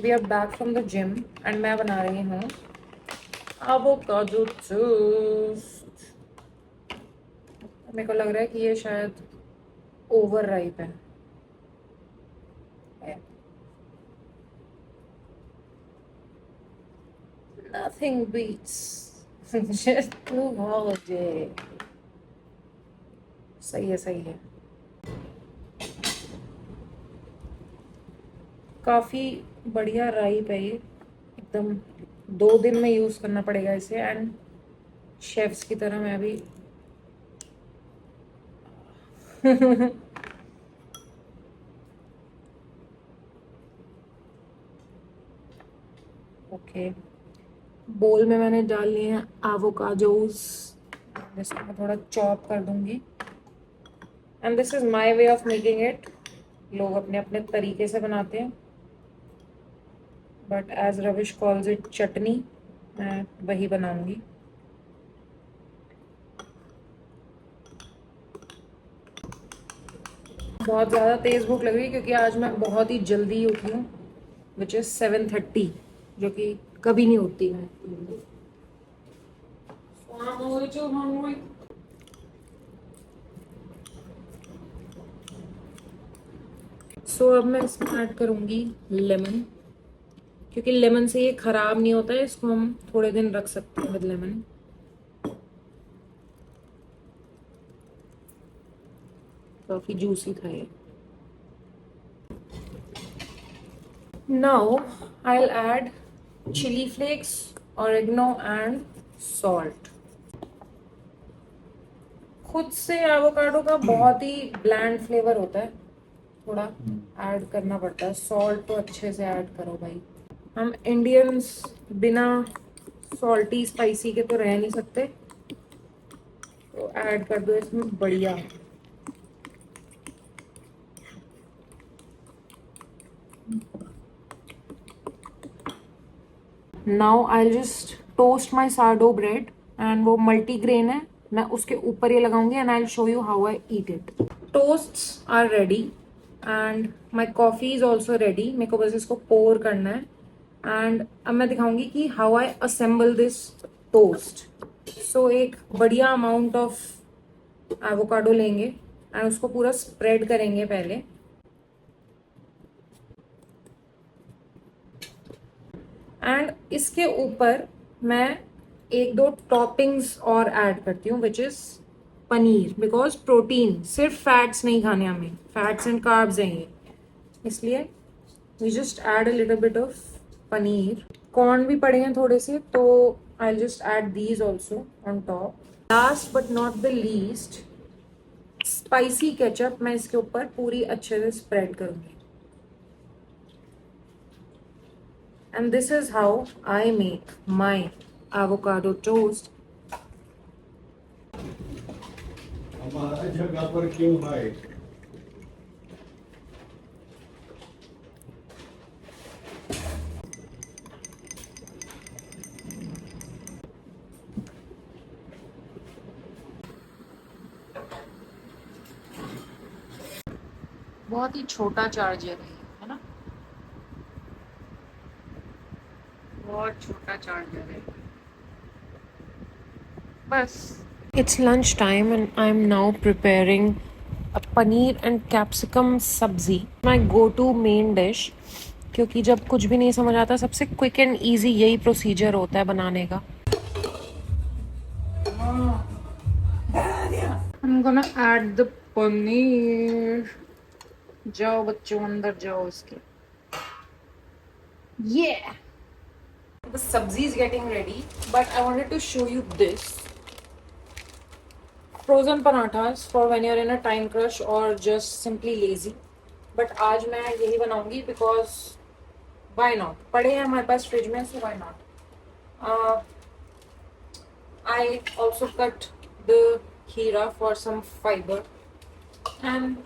We are back from the gym and मैं बना रही हूँ एवोकाडो टोस्ट। मेरे को लग रहा है कि ये शायद ओवर राइप है। Nothing beats just two holiday। सही है सही है। काफ़ी बढ़िया राइप है ये एकदम। 2 दिन में यूज़ करना पड़ेगा इसे एंड शेफ्स की तरह मैं भी ओके। बोल में मैंने डाल लिए हैं एवोकाडोज। इसको मैं थोड़ा चॉप कर दूंगी and this is my way of making it. लोग अपने अपने तरीके से बनाते हैं but as Ravish calls it chutney, मैं वही बनाऊंगी। बहुत ज़्यादा तेज़ भूख लग रही है क्योंकि आज मैं बहुत ही जल्दी उठी हूँ, विच इज़ 7:30, जो कि कभी नहीं होती मैं। सो अब मैं इसमें ऐड करूँगी लेमन, क्योंकि लेमन से ये ख़राब नहीं होता है, इसको हम थोड़े दिन रख सकते हैं विद लेमन। काफ़ी जूसी था ये। Now I'll add chili flakes, oregano and salt। खुद से एवोकाडो का बहुत ही ब्लैंड फ्लेवर होता है, थोड़ा ऐड करना पड़ता है। सॉल्ट तो अच्छे से ऐड करो भाई। हम इंडियंस बिना सॉल्टी स्पाइसी के तो रह नहीं सकते, तो ऐड कर दो इसमें बढ़िया। Now I just toast my sourdough bread and वो मल्टीग्रेन है, मैं उसके ऊपर ये लगाऊंगी and I show you how I eat it. Toasts are ready and my coffee is also ready. मेरे को बस इसको पोर करना है एंड अब मैं दिखाऊंगी कि how I assemble this toast. So एक बढ़िया अमाउंट ऑफ एवोकाडो लेंगे एंड उसको पूरा स्प्रेड करेंगे पहले, एंड इसके ऊपर मैं 1-2 टॉपिंग्स और ऐड करती हूँ which is paneer, because protein, सिर्फ फैट्स नहीं खाने हमें, फैट्स एंड कार्ब्स हैं ये, इसलिए we just add a little bit of paneer. Corn भी पड़े हैं थोड़े से, तो I just add these also on top. Last but not the least, spicy ketchup मैं इसके ऊपर पूरी अच्छे से स्प्रेड करूंगी। And this is how I make my avocado toast। हमारा जगह पर क्यों है? बहुत ही छोटा चार्जर है ना, बहुत छोटा चार्जर है बस। It's lunch time and I am now preparing a paneer and capsicum सब्जी, माई गो टू मेन डिश। क्योंकि जब कुछ भी नहीं समझ आता, सबसे क्विक एंड ईजी यही प्रोसीजर होता है बनाने का। I'm gonna add the paneer. जाओ बच्चों अंदर जाओ इसके। Yeah, the sabzi is getting ready, but I wanted to show you this frozen parathas for when you're in a time crush or just simply lazy। but आज मैं यही बनाऊंगी because why not, पड़े हैं हमारे पास फ्रिज में, so why not। I also cut the kheera for some fiber and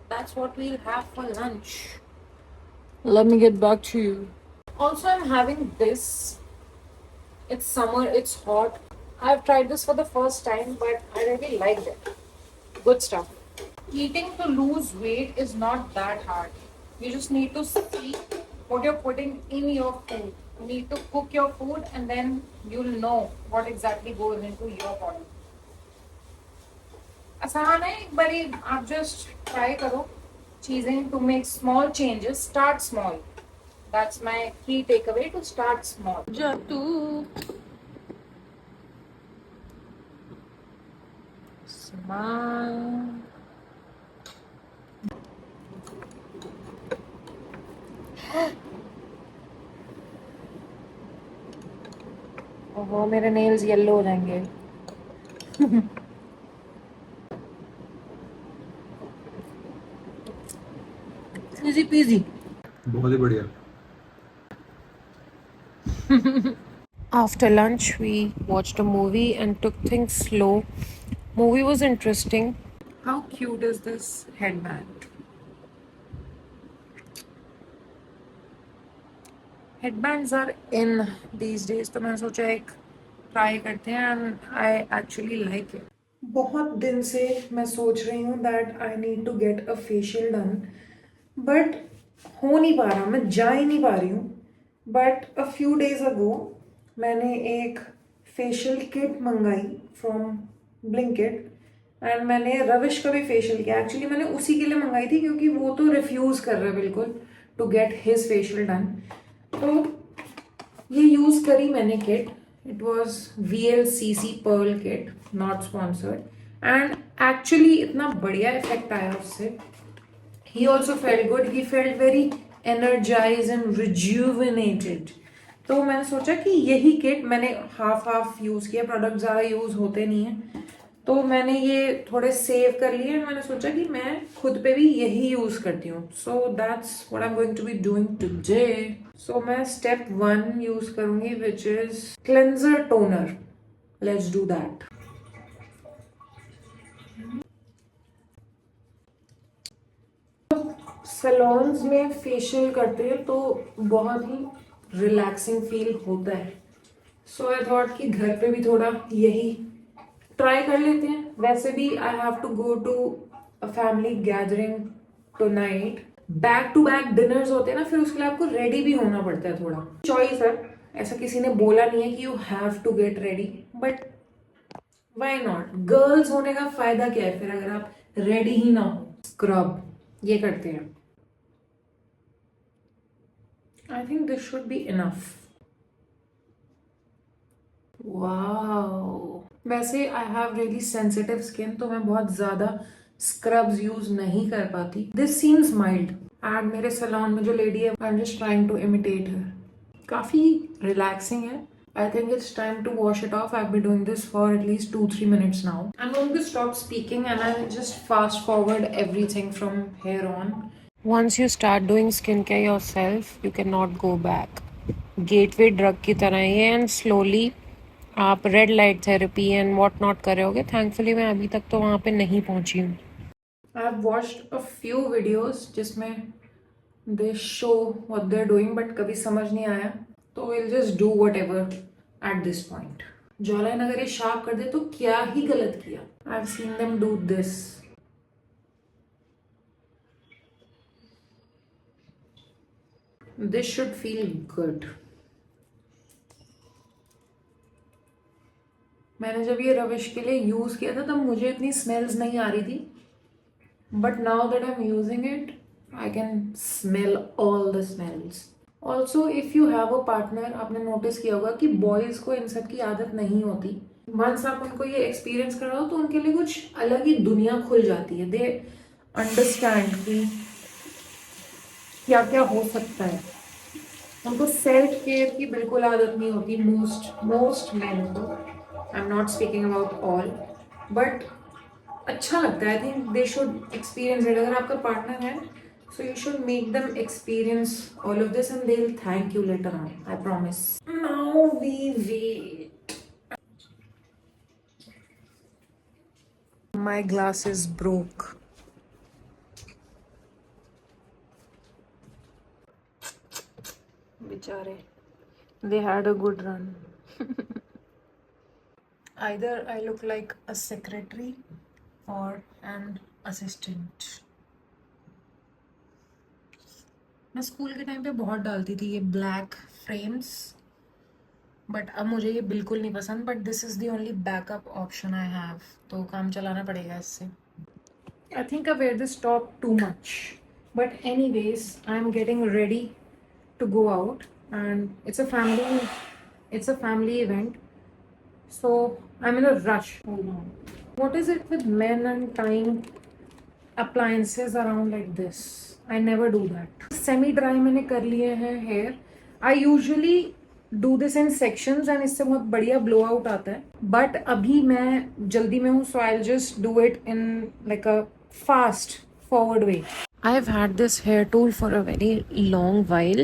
that's what we'll have for lunch। Let me get back to you। Also, I'm having this, it's summer, it's hot, I've tried this for the first time but I really liked it, good stuff। Eating to lose weight is not that hard, you just need to see what you're putting in your food. You need to cook your food and then you'll know what exactly goes into your body. आसान है, एक बारी आप just try करो चीजें to make small changes. Start small. That's my key takeaway, to start small. जातू smile. ओहो, मेरे नेल्स येलो हो जाएंगे. Easy peasy. बहुत ही बढ़िया. After lunch, we watched a movie and took things slow. Movie was interesting. How cute is this headband? Headbands are in these days, तो मैंने सोचा एक ट्राई करते हैं and I actually like it. बहुत दिन से मैं सोच रही हूँ that I need to get a facial done, but हो नहीं पा रहा, मैं जा ही नहीं पा रही हूँ. But a few days ago मैंने एक फेशियल किट मंगाई फ्रॉम ब्लिंकिट एंड मैंने रविश का भी फेशियल किया. एक्चुअली मैंने उसी के लिए मंगाई थी क्योंकि वो तो रिफ्यूज़ कर रहा है बिल्कुल to get his facial done. तो ये यूज़ करी मैंने kit. It was VLCC pearl kit, not sponsored, and actually इतना बढ़िया इफेक्ट आया उससे. He also felt good. He felt very energized and rejuvenated. तो मैंने सोचा कि यही किट, मैंने हाफ यूज़ किया, प्रोडक्ट ज़्यादा यूज़ होते नहीं हैं, तो मैंने ये थोड़े सेव कर लिए एंड मैंने सोचा कि मैं खुद पे भी यही यूज़ करती हूँ. So that's what I am going to be doing today. So मैं स्टेप 1 यूज़ करूँगी which is cleanser toner. Let's do that. Salons में फेशियल करते हैं तो बहुत ही रिलैक्सिंग फील होता है. सो आई थॉट कि घर पे भी थोड़ा यही ट्राई कर लेते हैं. वैसे भी I have to go to a family gathering tonight. Back to back dinners होते हैं ना, फिर उसके लिए आपको रेडी भी होना पड़ता है थोड़ा. चॉइस है, ऐसा किसी ने बोला नहीं है कि you have to get ready, but why not. Girls होने का फायदा क्या है फिर अगर आप रेडी ही ना हो. स्क्रब ये करते हैं. I think this should be enough. Wow. वैसे I have really sensitive skin, तो मैं बहुत ज़्यादा scrubs use नहीं कर पाती. This seems mild. And मेरे salon में जो lady है, I'm just trying to imitate her. काफ़ी relaxing है. I think it's time to wash it off. I've been doing this for at least 2-3 minutes now. I'm going to stop speaking and I'll just fast forward everything from here on. Once you start doing skincare yourself, you cannot go back. Gateway drug की तरह ही है and slowly आप red light therapy and what not कर रहे होगे. Thankfully मैं अभी तक तो वहाँ पे नहीं पहुँची हूँ. I have watched a few videos जिसमें they show what they are doing, but कभी समझ नहीं आया, तो will just do whatever at this point. Jawline अगर ये शार्प कर दे तो क्या ही गलत किया. I have seen them do this. This should feel good. मैंने जब ये रविश के लिए यूज़ किया था तब मुझे इतनी स्मेल्स नहीं आ रही थी, but now that I am using it I can smell all the smells. Also if you have a partner, आपने नोटिस किया होगा कि बॉयज़ को इन सब की आदत नहीं होती. वंस आप उनको ये एक्सपीरियंस कराओ तो उनके लिए कुछ अलग ही दुनिया खुल जाती है. दे अंडरस्टैंड कि क्या क्या हो सकता है. उनको सेल्फ केयर की बिल्कुल आदत नहीं होती. मोस्ट मैन को, I am not speaking about all, but अच्छा लगता है. I think they should experience it. अगर आपका पार्टनर है, so you should make them experience all of this and they will thank you later on, I promise. Now we wait. My glass is broke. बेचारे, they had a good run. Either I look like a secretary or an assistant. मैं school के time पे बहुत डालती थी ये black frames, but अब मुझे ये बिल्कुल नहीं पसंद, but this is the only backup option I have, तो काम चलाना पड़ेगा इससे। I think I wear this top too much. But anyways, I'm getting ready to go out and it's a family event. So I'm in a rush. Hold on. What is it with men and tying appliances around like this? I never do that. Semi dry मैंने कर लिए हैं hair. I usually do this in sections and इससे बहुत बढ़िया blow out आता है. But अभी मैं जल्दी में हूँ, so I'll just do it in like a fast forward way. I've had this hair tool for a very long while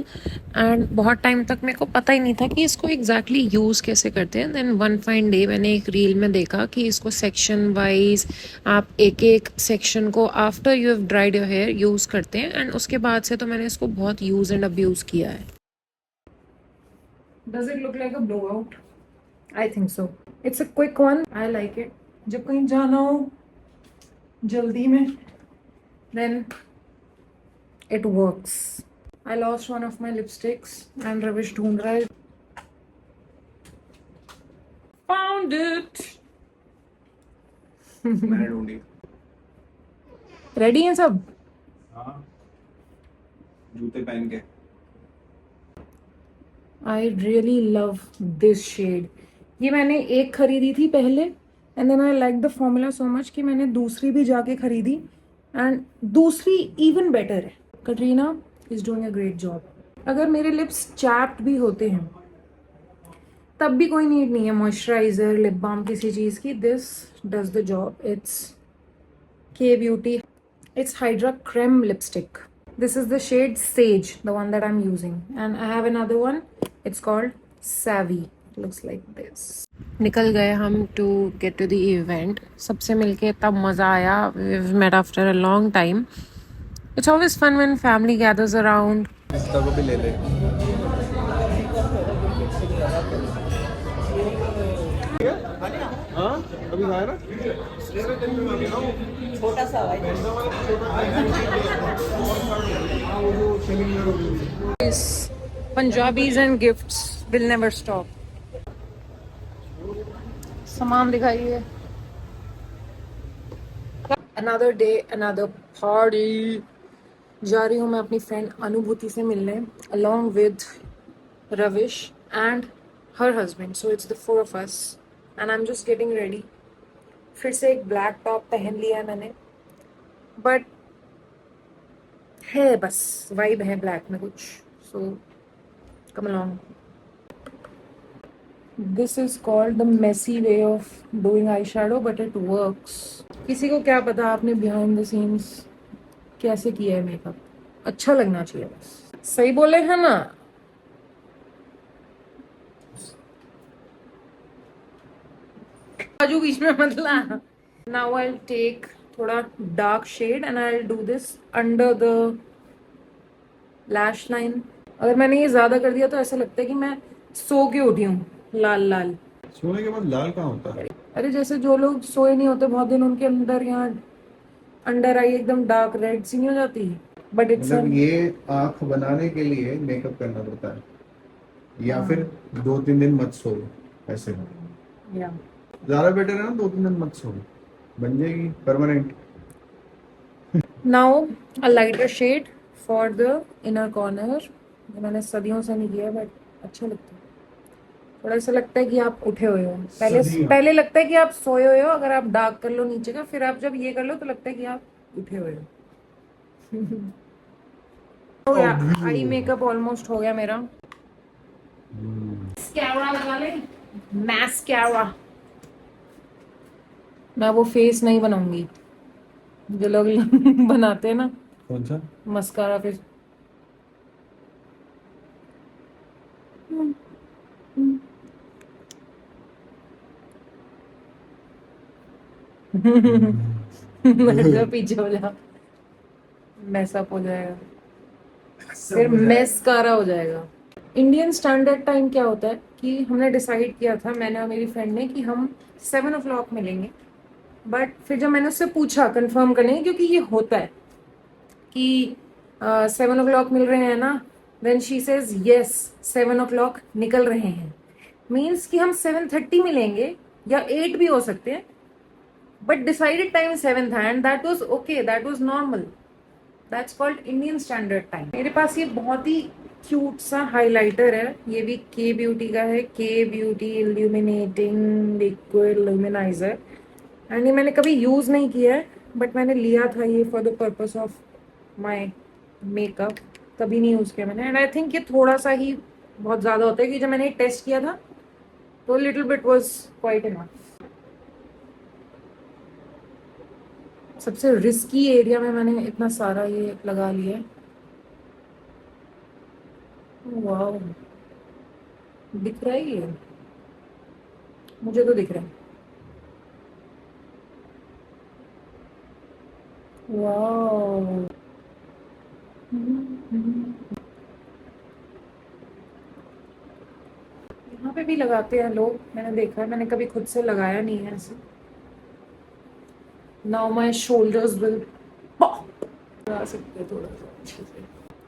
and बहुत टाइम तक मेरे को पता ही नहीं था कि इसको exactly यूज़ कैसे करते हैं. Then one fine day मैंने एक रील में देखा कि इसको सेक्शन वाइज आप एक एक सेक्शन को after you have dried your hair use करते हैं, एंड उसके बाद से तो मैंने इसको बहुत यूज़ एंड अब्यूज़ किया है. Does it look like a blowout? I think so. It's a quick one. I like it. जब कहीं जाना हो जल्दी में, then it works. I lost one of my lipsticks and Ravish ढूंढ रहा है. Found it. मैंने ढूंढी। Ready हैं सब? हाँ, जूते पहन के। I really love this shade. ये मैंने एक खरीदी थी पहले and then I like the formula so much कि मैंने दूसरी भी जाके खरीदी and दूसरी even better है. Katrina is doing a great job. अगर मेरे lips chapped भी होते हैं तब भी कोई नीड नहीं है मॉइस्चराइजर, लिप बाम, किसी चीज़ की. This does the job. It's K Beauty. It's Hydra Creme lipstick. This is the shade Sage, the one that I'm using. And I have another one. It's called Savvy. It looks like this. निकल गए हम to get to the event. सबसे मिलके तब मज़ा आया. We've met after a long time. It's always fun when family gathers around. इसका को भी ले ले। हाँ, अभी खाया ना? छोटा सा Punjabis and gifts will never stop. सामान दिखाइए. Another day, another party. जा रही हूँ मैं अपनी फ्रेंड अनुभूति से मिलने along with Ravish and her husband. So it's the four of us and I'm just getting ready. फिर से एक ब्लैक टॉप पहन लिया है मैंने, बट है बस वाइब है ब्लैक में कुछ. So come along. This is called the messy way of doing eye shadow but it works. किसी को क्या पता आपने बिहाइंड द सीन्स कैसे किया है मेकअप. अच्छा लगना चाहिए बस. सही बोले हैं ना. बाजू बीच में मतला. नाउ आई टेक थोड़ा dark shade and I do this under the lash line. अगर मैंने ये ज्यादा कर दिया तो ऐसा लगता है कि मैं सो के उठी हूँ लाल लाल. सोने के बाद लाल कहाँ होता है? अरे जैसे जो लोग सोए नहीं होते बहुत दिन, उनके अंदर यहाँ अंडर आई एकदम डार्क रेड सी नहीं हो जाती. बट इट्स मतलब ये आंख बनाने के लिए मेकअप करना पड़ता है, या फिर 2-3 दिन मत सो ऐसे में. या ज्यादा बेटर है ना 2-3 दिन मत सो, बन जाएगी permanent. Now a lighter shade for the inner corner. जो मैंने सदियों से नहीं किया बट अच्छा लगता है. थोड़ा ऐसा लगता है कि आप उठे हुए हो. पहले लगता है कि आप सोए हुए हो. अगर आप डार्क कर लो नीचे का, फिर आप जब ये कर लो तो लगता है कि आप उठे हुए हो. हो गया आई मेकअप ऑलमोस्ट हो गया मेरा. मैस्कारा लगा ले. मैस्कारा. मैं वो फेस नहीं बनाऊंगी जो लोग बनाते हैं ना, कौन सा? Mascara face. जा पीछे हो जा. मैसअप हो जाएगा, फिर मैस्कारा हो जाएगा. इंडियन स्टैंडर्ड टाइम क्या होता है कि हमने डिसाइड किया था, मैंने और मेरी फ्रेंड ने, कि हम 7 o'clock मिलेंगे. बट फिर जब मैंने उससे पूछा कंफर्म करने, क्योंकि ये होता है कि 7 o'clock मिल रहे हैं ना, then she says yes 7 o'clock निकल रहे हैं, मीन्स कि हम 7:30 मिलेंगे या 8 भी हो सकते हैं, बट डिसाइडेड टाइम 7 था and that was okay, that was normal, that's called Indian standard time. मेरे पास ये बहुत ही क्यूट सा हाइलाइटर है, ये भी के ब्यूटी का है, के ब्यूटी इल्यूमिनेटिंग लिक्विड लुमिनाइजर, एंड ये मैंने कभी यूज नहीं किया है, बट मैंने लिया था ये for the purpose of my makeup, कभी नहीं यूज किया मैंने, एंड आई थिंक ये थोड़ा सा ही बहुत ज्यादा होता है, कि जब मैंने टेस्ट किया था तो little bit was quite enough. सबसे रिस्की एरिया में मैंने इतना सारा ये लगा लिया है। वाह, दिख रहा है ये, मुझे तो दिख रहा है। वाह, यहाँ पे भी लगाते हैं लोग, मैंने देखा है, मैंने कभी खुद से लगाया नहीं है ऐसे। नाउ माय शोल्डर्स विल लगा सकते हैं थोड़ा सा अच्छे से,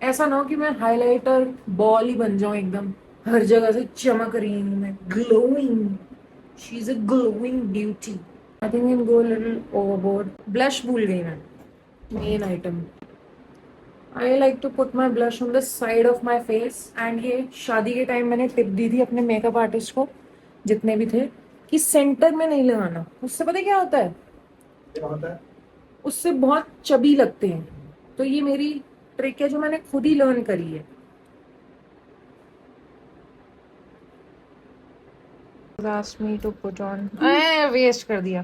ऐसा ना हो कि मैं हाइलाइटर बॉल ही बन जाऊं एकदम, हर जगह से चमक रही हूँ मैं, glowing, she is a glowing beauty. I think in go little overboard. Blush भूल गई मैं, main item. I like to put my blush on the side of my face, and ये शादी के टाइम मैंने टिप दी थी अपने मेकअप आर्टिस्ट को, जितने भी थे, कि सेंटर में नहीं लगाना, उससे पता है क्या होता है, क्या होता है? उससे बहुत चबी लगते हैं। तो ये मेरी ट्रिक है जो मैंने खुद ही लर्न करी है। Asked me to put on, waste कर दिया,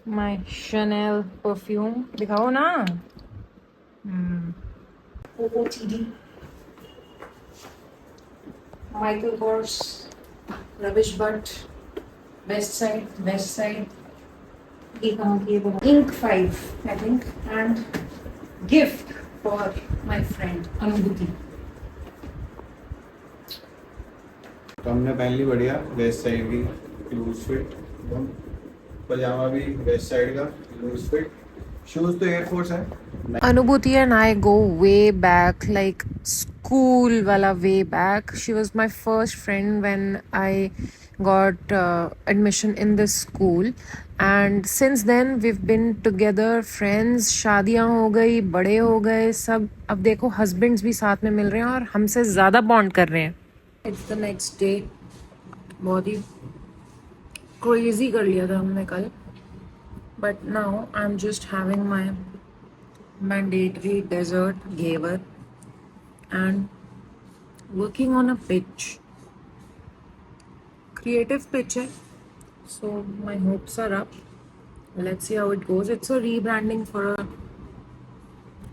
माय Chanel परफ्यूम, दिखाओ ना। OOTD, Michael Kors, rubbish but, west side, ये कहाँ की है, inc 5 I think, and gift for my friend Anubhuti. तो हमने पहन ली बढ़िया वेस्ट साइड की लूज फिट, पजामा भी वेस्ट साइड का लूज फिट, शूज तो एयरफोर्स है। Anubhuti and I go way back, like school wala way back. She was my first friend when I got admission in this school, and since then we've been together, friends. शादियां हो गई, बड़े हो गए सब, अब देखो हस्बैंड्स भी साथ में मिल रहे हैं और हमसे ज़्यादा बॉन्ड कर रहे हैं। इट्स द नेक्स्ट डे, बहुत ही क्रेजी कर लिया था हमने कल, but now I'm just having my mandatory dessert gaver and working on a pitch, creative pitch hai, so my hopes are up. Let's see how it goes. It's a rebranding for a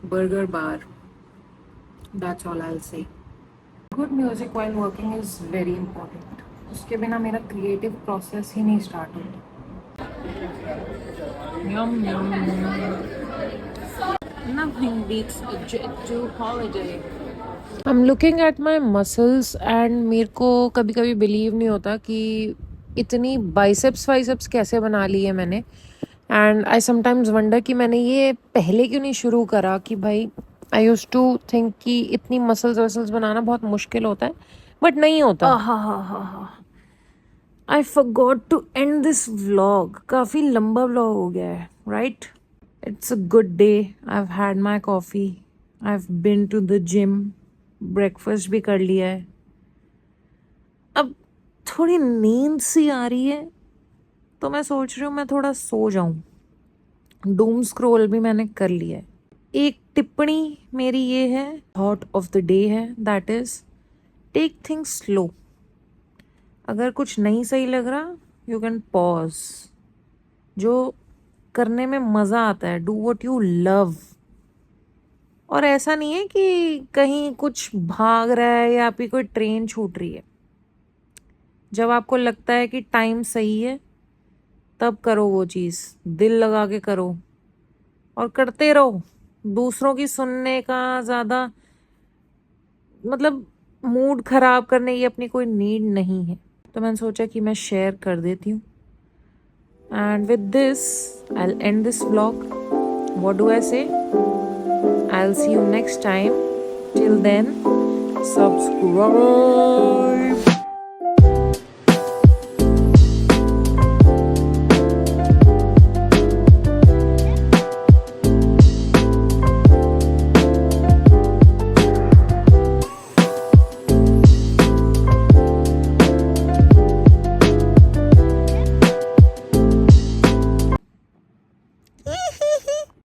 burger bar, that's all I'll say. Good music while working is very important, उसके बिना मेरा creative process ही नहीं start होता। Yum yum yum, nothing beats a jet to holiday. I'm looking at my muscles and मेरे को कभी कभी believe नहीं होता कि इतनी बाइसेप्स वाइसेप्स कैसे बना ली है मैंने, एंड आई समटाइम्स वंडर कि मैंने ये पहले क्यों नहीं शुरू करा, कि भाई आई यूज्ड टू थिंक कि इतनी मसल्स वसल्स बनाना बहुत मुश्किल होता है, बट नहीं होता। I forgot to end this vlog, काफ़ी लंबा व्लॉग हो गया है, right? It's a good day. I've had my coffee. I've been to the gym. Breakfast भी कर लिया है। अब थोड़ी नींद सी आ रही है, तो मैं सोच रही हूँ मैं थोड़ा सो जाऊं। डूम स्क्रॉल भी मैंने कर लिया है। एक टिप्पणी मेरी ये है, थॉट ऑफ द डे है, that is take things slow. अगर कुछ नहीं सही लग रहा, यू कैन पॉज। जो करने में मज़ा आता है, डू व्हाट यू लव। और ऐसा नहीं है कि कहीं कुछ भाग रहा है या आपकी कोई ट्रेन छूट रही है। जब आपको लगता है कि टाइम सही है, तब करो वो चीज़, दिल लगा के करो और करते रहो। दूसरों की सुनने का ज़्यादा, मतलब मूड ख़राब करने की अपनी कोई नीड नहीं है। तो मैंने सोचा कि मैं शेयर कर देती हूँ। And with this, I'll end this vlog. What do I say? I'll see you next time. Till then, subscribe.